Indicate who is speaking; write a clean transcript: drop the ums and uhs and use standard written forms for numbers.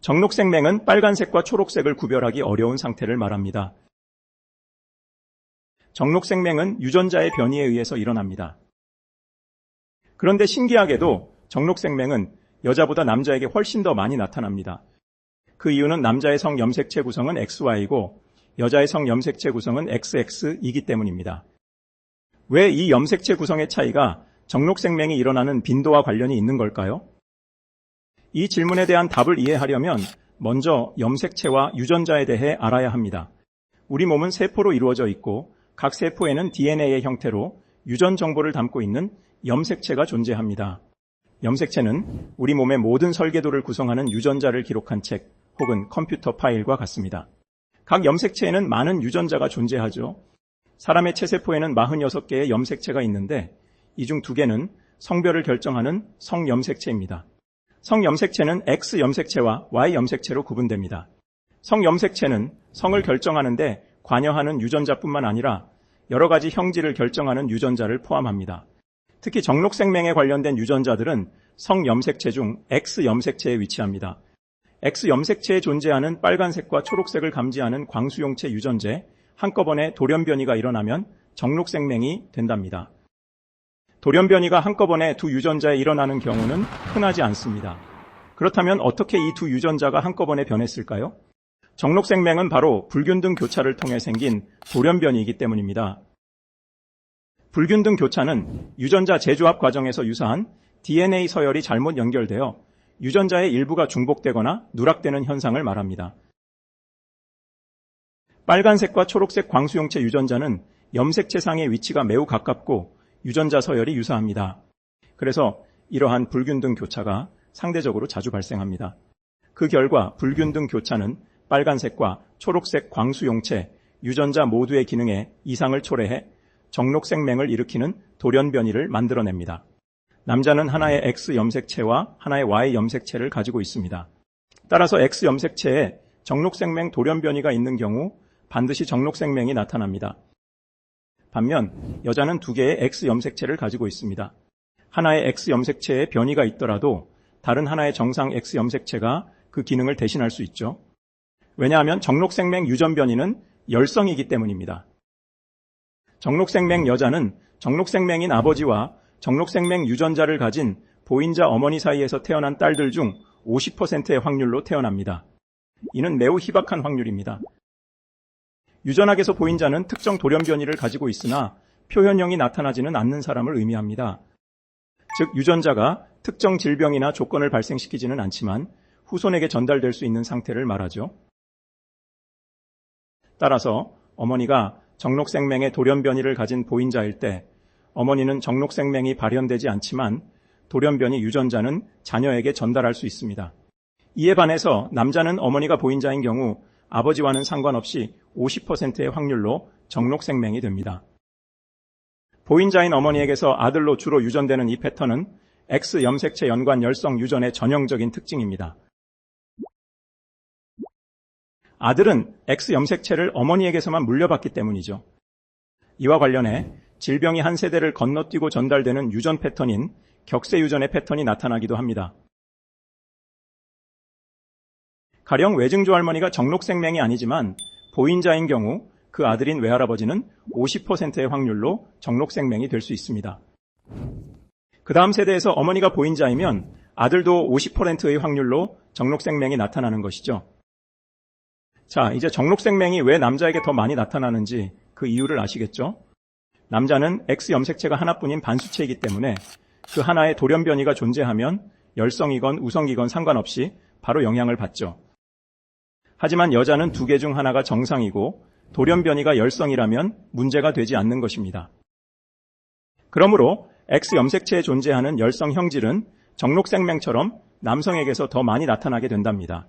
Speaker 1: 정록생맹은 빨간색과 초록색을 구별하기 어려운 상태를 말합니다. 정록생맹은 유전자의 변이에 의해서 일어납니다. 그런데 신기하게도 정록생맹은 여자보다 남자에게 훨씬 더 많이 나타납니다. 그 이유는 남자의 성 염색체 구성은 XY이고 여자의 성 염색체 구성은 XX이기 때문입니다. 왜 이 염색체 구성의 차이가 정록생맹이 일어나는 빈도와 관련이 있는 걸까요? 이 질문에 대한 답을 이해하려면 먼저 염색체와 유전자에 대해 알아야 합니다. 우리 몸은 세포로 이루어져 있고 각 세포에는 DNA의 형태로 유전 정보를 담고 있는 염색체가 존재합니다. 염색체는 우리 몸의 모든 설계도를 구성하는 유전자를 기록한 책 혹은 컴퓨터 파일과 같습니다. 각 염색체에는 많은 유전자가 존재하죠. 사람의 체세포에는 46개의 염색체가 있는데 이 중 2개는 성별을 결정하는 성염색체입니다. 성염색체는 X염색체와 Y염색체로 구분됩니다. 성염색체는 성을 결정하는데 관여하는 유전자뿐만 아니라 여러 가지 형질을 결정하는 유전자를 포함합니다. 특히 정록생맹에 관련된 유전자들은 성염색체 중 X염색체에 위치합니다. X염색체에 존재하는 빨간색과 초록색을 감지하는 광수용체 유전자에 한꺼번에 돌연변이가 일어나면 정록생맹이 된답니다. 돌연변이가 한꺼번에 두 유전자에 일어나는 경우는 흔하지 않습니다. 그렇다면 어떻게 이 두 유전자가 한꺼번에 변했을까요? 정록생맹은 바로 불균등 교차를 통해 생긴 돌연변이이기 때문입니다. 불균등 교차는 유전자 재조합 과정에서 유사한 DNA 서열이 잘못 연결되어 유전자의 일부가 중복되거나 누락되는 현상을 말합니다. 빨간색과 초록색 광수용체 유전자는 염색체상의 위치가 매우 가깝고 유전자 서열이 유사합니다. 그래서 이러한 불균등 교차가 상대적으로 자주 발생합니다. 그 결과 불균등 교차는 빨간색과 초록색 광수용체 유전자 모두의 기능에 이상을 초래해 정록생맹을 일으키는 돌연변이를 만들어냅니다. 남자는 하나의 X염색체와 하나의 Y염색체를 가지고 있습니다. 따라서 X염색체에 정록생맹 돌연변이가 있는 경우 반드시 정록생맹이 나타납니다. 반면 여자는 2개의 X염색체를 가지고 있습니다. 하나의 X염색체에 변이가 있더라도 다른 하나의 정상 X염색체가 그 기능을 대신할 수 있죠. 왜냐하면 정록생맹 유전 변이는 열성이기 때문입니다. 정록생맹 여자는 정록생맹인 아버지와 정록생맹 유전자를 가진 보인자 어머니 사이에서 태어난 딸들 중 50%의 확률로 태어납니다. 이는 매우 희박한 확률입니다. 유전학에서 보인자는 특정 돌연변이를 가지고 있으나 표현형이 나타나지는 않는 사람을 의미합니다. 즉 유전자가 특정 질병이나 조건을 발생시키지는 않지만 후손에게 전달될 수 있는 상태를 말하죠. 따라서 어머니가 정록생맹의 돌연변이를 가진 보인자일 때 어머니는 정록생맹이 발현되지 않지만 돌연변이 유전자는 자녀에게 전달할 수 있습니다. 이에 반해서 남자는 어머니가 보인자인 경우 아버지와는 상관없이 50%의 확률로 정록생맹이 됩니다. 보인자인 어머니에게서 아들로 주로 유전되는 이 패턴은 X염색체 연관 열성 유전의 전형적인 특징입니다. 아들은 X염색체를 어머니에게서만 물려받기 때문이죠. 이와 관련해 질병이 한 세대를 건너뛰고 전달되는 유전 패턴인 격세 유전의 패턴이 나타나기도 합니다. 가령 외증조 할머니가 정록생맹이 아니지만 보인자인 경우 그 아들인 외할아버지는 50%의 확률로 정록생맹이 될 수 있습니다. 그 다음 세대에서 어머니가 보인자이면 아들도 50%의 확률로 정록생맹이 나타나는 것이죠. 자, 이제 정록생맹이 왜 남자에게 더 많이 나타나는지 그 이유를 아시겠죠? 남자는 X염색체가 하나뿐인 반수체이기 때문에 그 하나의 돌연변이가 존재하면 열성이건 우성이건 상관없이 바로 영향을 받죠. 하지만 여자는 2개 중 하나가 정상이고 돌연변이가 열성이라면 문제가 되지 않는 것입니다. 그러므로 X염색체에 존재하는 열성 형질은 정록생맹처럼 남성에게서 더 많이 나타나게 된답니다.